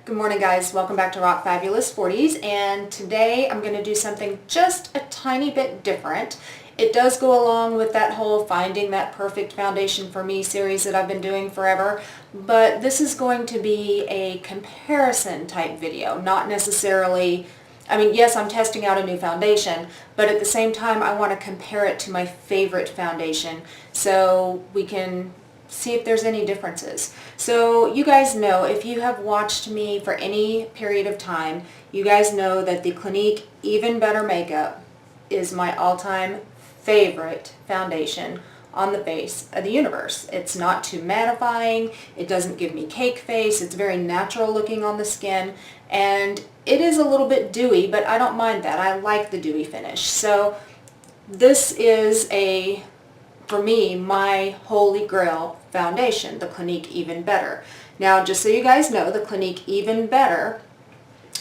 Good morning, guys. Welcome back to Rock Fabulous 40s, and today I'm going to do something just a tiny bit different. It does go along with that whole Finding That Perfect Foundation for Me series that I've been doing forever, but this is going to be a comparison type video, not necessarily, yes, I'm testing out a new foundation, but at the same time I want to compare it to my favorite foundation so we can see if there's any differences. So you guys know, if you have watched me for any period of time, you guys know that the Clinique Even Better Makeup is my all-time favorite foundation on the face of the universe. It's not too mattifying, it doesn't give me cake face, it's very natural looking on the skin, and it is a little bit dewy, but I don't mind that. I like the dewy finish. So this is for me, my holy grail foundation, the Clinique Even Better. Now, just so you guys know, the Clinique Even Better,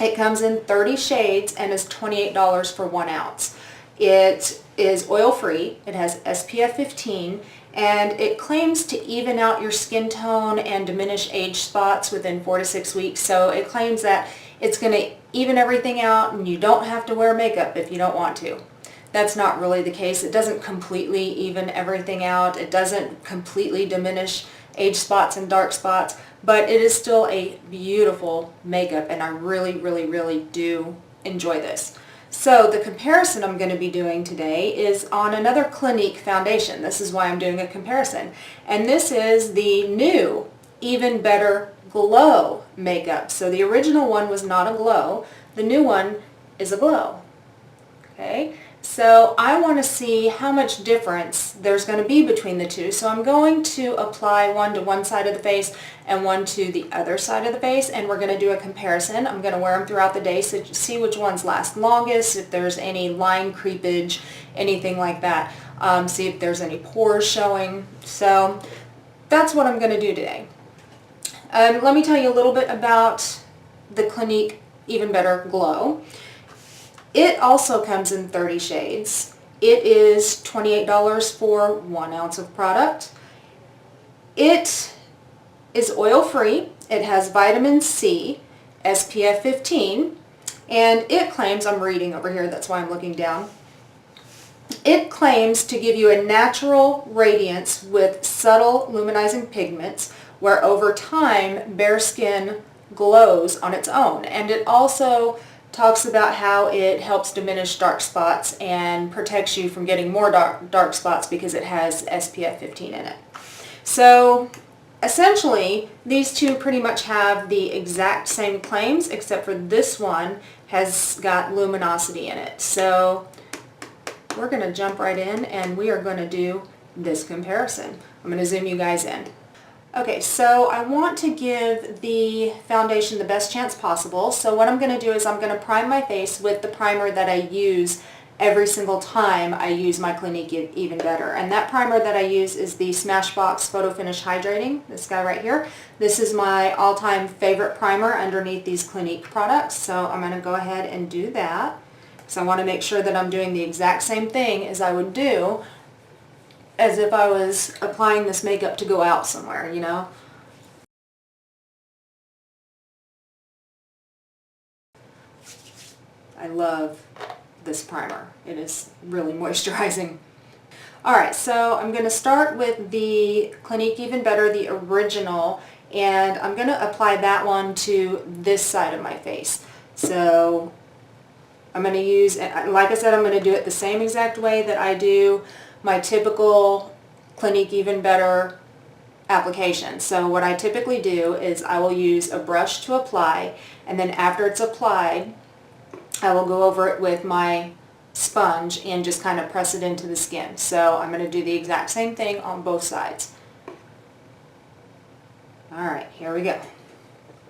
it comes in 30 shades and is $28 for 1 ounce. It is oil-free, it has SPF 15, and it claims to even out your skin tone and diminish age spots within 4 to 6 weeks. So it claims that it's going to even everything out and you don't have to wear makeup if you don't want to. That's not really the case. It doesn't completely even everything out. It doesn't completely diminish age spots and dark spots, but it is still a beautiful makeup, and I really, really, really do enjoy this. So the comparison I'm going to be doing today is on another Clinique foundation. This is why I'm doing a comparison. And this is the new Even Better Glow makeup. So the original one was not a glow. The new one is a glow. Okay? So I want to see how much difference there's going to be between the two. So I'm going to apply one to one side of the face and one to the other side of the face, and we're going to do a comparison. I'm going to wear them throughout the day so see which ones last longest, if there's any line creepage, anything like that. See if there's any pores showing. So that's what I'm going to do today. Let me tell you a little bit about the Clinique Even Better Glow. It also comes in 30 shades. It is $28 for 1 ounce of product. It is oil-free. It has vitamin C, SPF 15, and it claims, I'm reading over here, that's why I'm looking down, it claims to give you a natural radiance with subtle luminizing pigments where over time bare skin glows on its own. And it also talks about how it helps diminish dark spots and protects you from getting more dark spots because it has SPF 15 in it. So essentially, these two pretty much have the exact same claims, except for this one has got luminosity in it. So we're going to jump right in and we are going to do this comparison. I'm going to zoom you guys in. Okay, so I want to give the foundation the best chance possible. So what I'm going to do is I'm going to prime my face with the primer that I use every single time I use my Clinique Even Better. And that primer that I use is the Smashbox Photo Finish Hydrating, this guy right here. This is my all-time favorite primer underneath these Clinique products. So I'm going to go ahead and do that. So I want to make sure that I'm doing the exact same thing as I would do as if I was applying this makeup to go out somewhere, you know. I love this primer. It is really moisturizing. Alright, so I'm going to start with the Clinique Even Better, the original, and I'm going to apply that one to this side of my face. So I'm going to use, like I said, I'm going to do it the same exact way that I do my typical Clinique Even Better application. So what I typically do is I will use a brush to apply, and then after it's applied, I will go over it with my sponge and just kind of press it into the skin. So I'm going to do the exact same thing on both sides. Alright, here we go.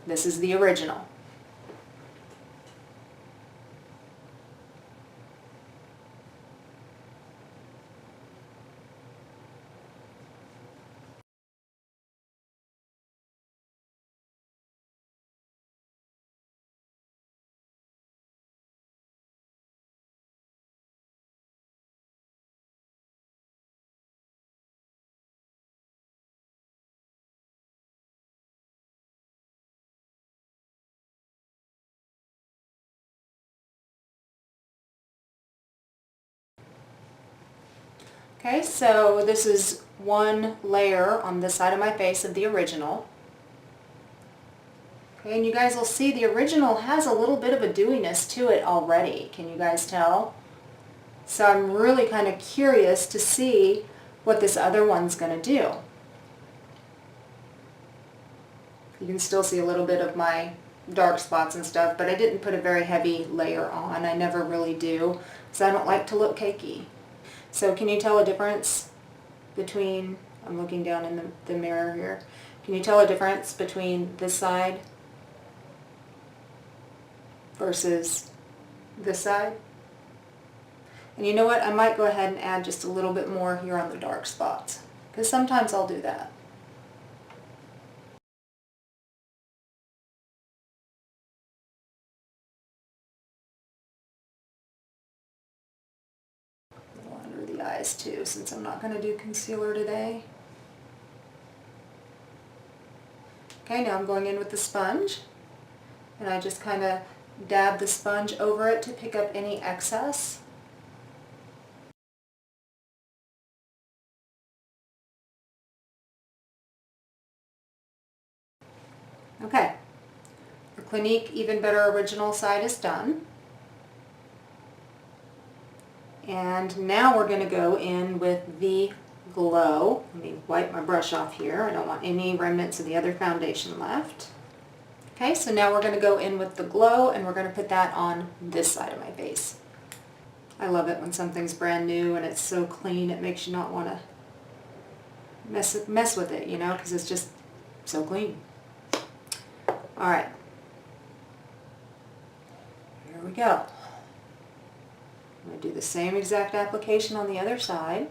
This is the original. Okay, so this is one layer on this side of my face of the original. Okay, and you guys will see the original has a little bit of a dewiness to it already. Can you guys tell? So I'm really kind of curious to see what this other one's going to do. You can still see a little bit of my dark spots and stuff, but I didn't put a very heavy layer on. I never really do, because I don't like to look cakey. So can you tell a difference between, I'm looking down in the mirror here, can you tell a difference between this side versus this side? And you know what, I might go ahead and add just a little bit more here on the dark spots, because sometimes I'll do that. A little under the eyes too, since I'm not going to do concealer today. Okay, now I'm going in with the sponge, and I just kind of dab the sponge over it to pick up any excess. Okay, the Clinique Even Better Original side is done. And now we're going to go in with the Glow. Let me wipe my brush off here. I don't want any remnants of the other foundation left. Okay, so now we're going to go in with the Glow, and we're going to put that on this side of my face. I love it when something's brand new and it's so clean, it makes you not want to mess with it, you know, because it's just so clean. Alright, here we go. I'm going to do the same exact application on the other side.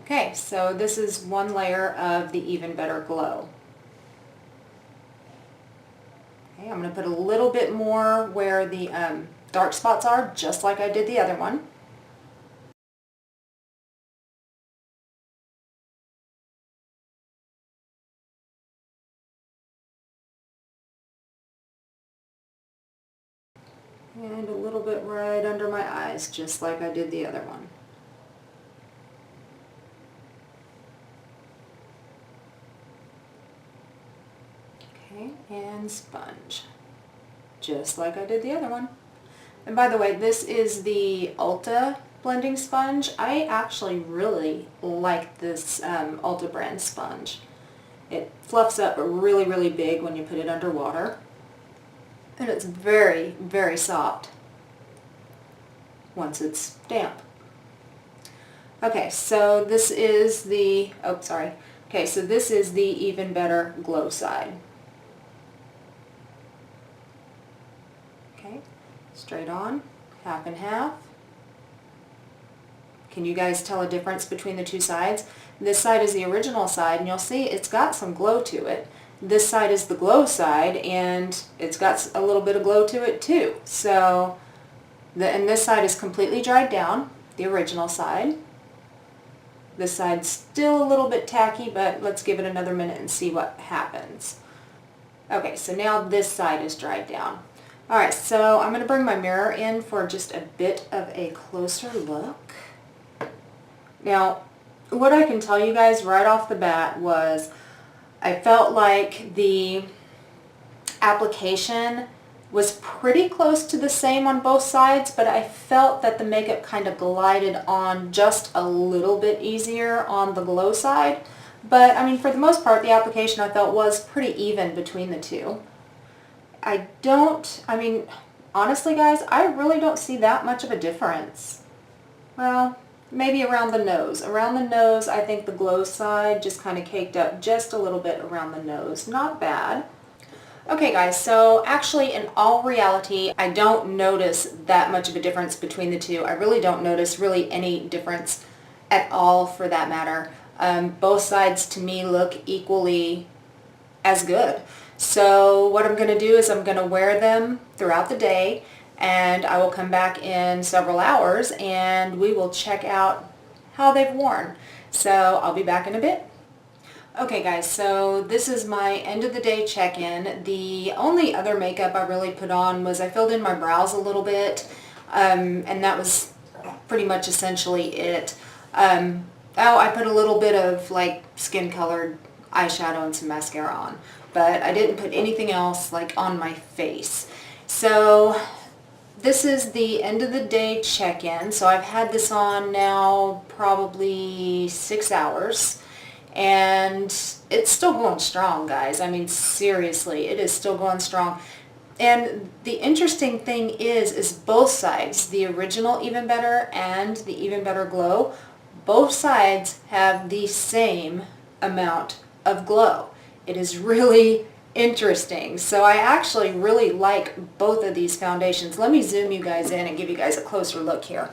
Okay, so this is one layer of the Even Better Glow. Okay, I'm going to put a little bit more where the dark spots are, just like I did the other one. And a little bit right under my eyes, just like I did the other one. Okay, and sponge, just like I did the other one. And by the way, this is the Ulta blending sponge. I actually really like this Ulta brand sponge. It fluffs up really, really big when you put it under water. And it's very, very soft once it's damp. Okay, so this is the, Okay, so this is the Even Better Glow side. Okay, straight on, half and half. Can you guys tell a difference between the two sides? This side is the original side, and you'll see it's got some glow to it. This side is the glow side, and it's got a little bit of glow to it too. So, and this side is completely dried down, the original side. This side's still a little bit tacky, but let's give it another minute and see what happens. Okay, so now this side is dried down. Alright, so I'm going to bring my mirror in for just a bit of a closer look. Now, what I can tell you guys right off the bat was I felt like the application was pretty close to the same on both sides, but I felt that the makeup kind of glided on just a little bit easier on the glow side. But, I mean, for the most part, the application I felt was pretty even between the two. Honestly, guys, I really don't see that much of a difference. Well, maybe around the nose. Around the nose, I think the glow side just kind of caked up just a little bit around the nose. Not bad. Okay guys, so actually in all reality, I don't notice that much of a difference between the two. I really don't notice really any difference at all for that matter. Both sides to me look equally as good. So what I'm going to do is I'm going to wear them throughout the day, and I will come back in several hours and we will check out how they've worn. So I'll be back in a bit. Okay guys, so this is my end of the day check-in. The only other makeup I really put on was I filled in my brows a little bit, and that was pretty much essentially it. I put a little bit of like skin colored eyeshadow and some mascara on, but I didn't put anything else like on my face. So this is the end of the day check-in. So I've had this on now probably 6 hours, and it's still going strong, guys. I mean, seriously, it is still going strong. And the interesting thing is both sides, the original Even Better and the Even Better Glow, both sides have the same amount of glow. It is really interesting. So I actually really like both of these foundations. Let me zoom you guys in and give you guys a closer look here.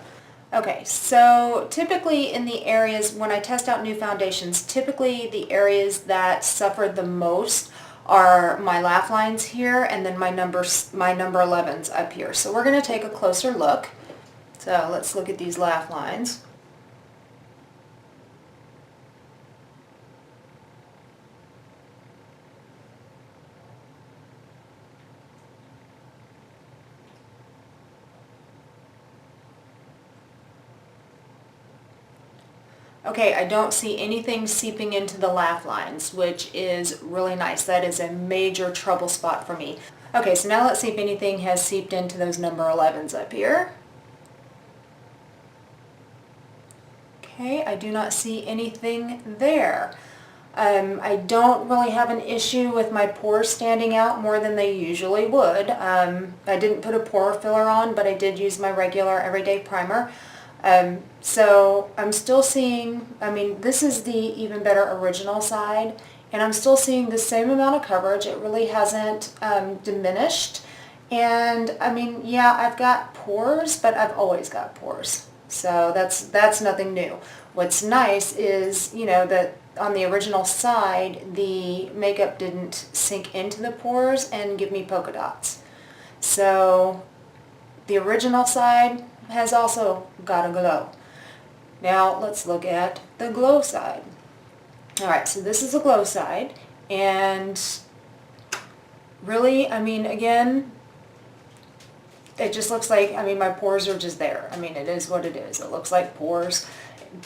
Okay, so typically in the areas, when I test out new foundations, typically the areas that suffer the most are my laugh lines here, and then my number 11s up here. So we're going to take a closer look. So let's look at these laugh lines. Okay, I don't see anything seeping into the laugh lines, which is really nice. That is a major trouble spot for me. Okay, so now let's see if anything has seeped into those number 11s up here. Okay, I do not see anything there. I don't really have an issue with my pores standing out more than they usually would. I didn't put a pore filler on, but I did use my regular everyday primer. So I'm still seeing, I mean, this is the Even Better original side, and I'm still seeing the same amount of coverage. It really hasn't diminished. And I mean, yeah, I've got pores, but I've always got pores. So that's nothing new. What's nice is, you know, that on the original side, the makeup didn't sink into the pores and give me polka dots. So the original side has also got a glow. Now let's look at the glow side. Alright, so this is the glow side, and really, I mean, again, it just looks like, I mean, my pores are just there. I mean, it is what it is. It looks like pores.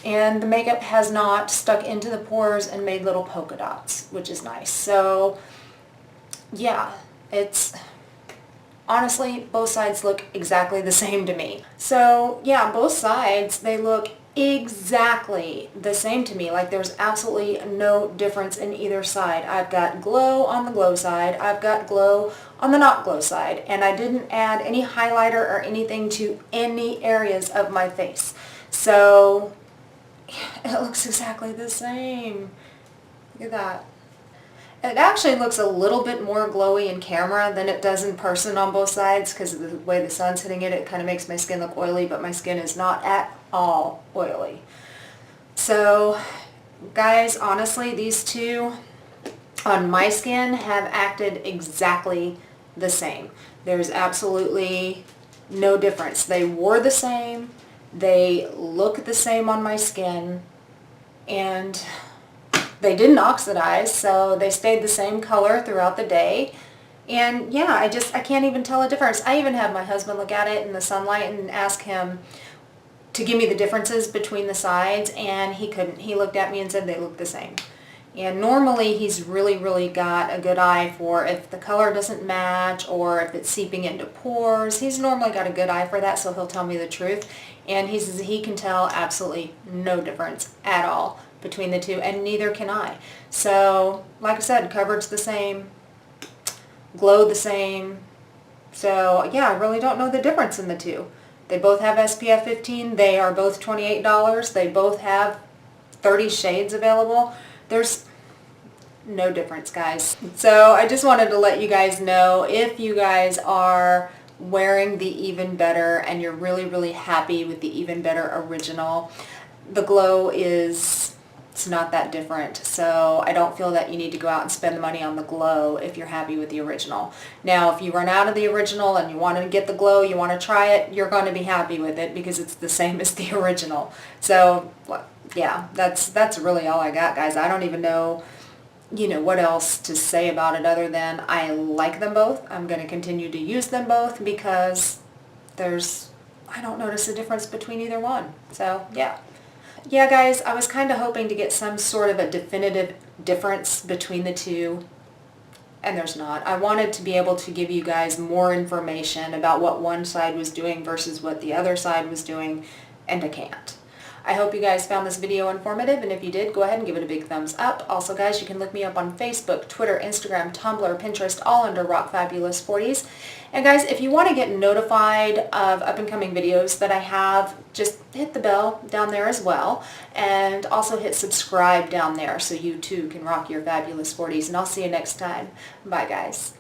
And the makeup has not stuck into the pores and made little polka dots, which is nice. So, yeah, it's... honestly, both sides look exactly the same to me. So, yeah, both sides, they look exactly the same to me. Like, there's absolutely no difference in either side. I've got glow on the glow side. I've got glow on the not glow side. And I didn't add any highlighter or anything to any areas of my face. So, it looks exactly the same. Look at that. It actually looks a little bit more glowy in camera than it does in person on both sides, because of the way the sun's hitting it. It kind of makes my skin look oily, but my skin is not at all oily. So, guys, honestly, these two on my skin have acted exactly the same. There's absolutely no difference. They wore the same, they look the same on my skin, and they didn't oxidize, so they stayed the same color throughout the day. And yeah, I can't even tell a difference. I even had my husband look at it in the sunlight and ask him to give me the differences between the sides, and he couldn't. He looked at me and said they look the same. And normally he's really got a good eye for if the color doesn't match or if it's seeping into pores. He's normally got a good eye for that, so he'll tell me the truth. And he says he can tell absolutely no difference at all between the two, and neither can I. So, like I said, coverage the same, glow the same. So, yeah, I really don't know the difference in the two. They both have SPF 15. They are both $28. They both have 30 shades available. There's no difference, guys. So I just wanted to let you guys know, if you guys are wearing the Even Better and you're really happy with the Even Better original, the glow is It's not that different. So I don't feel that you need to go out and spend the money on the glow if you're happy with the original. Now, if you run out of the original and you want to get the glow, you want to try it, you're going to be happy with it because it's the same as the original. So yeah, that's really all I got, guys. I don't even know, what else to say about it other than I like them both. I'm going to continue to use them both because I don't notice a difference between either one. So yeah. Yeah, guys, I was kind of hoping to get some sort of a definitive difference between the two, and there's not. I wanted to be able to give you guys more information about what one side was doing versus what the other side was doing, and I can't. I hope you guys found this video informative, and if you did, go ahead and give it a big thumbs up. Also, guys, you can look me up on Facebook, Twitter, Instagram, Tumblr, Pinterest, all under Rock Fabulous 40s. And guys, if you want to get notified of up-and-coming videos that I have, just hit the bell down there as well, and also hit subscribe down there so you too can rock your fabulous 40s. And I'll see you next time. Bye, guys.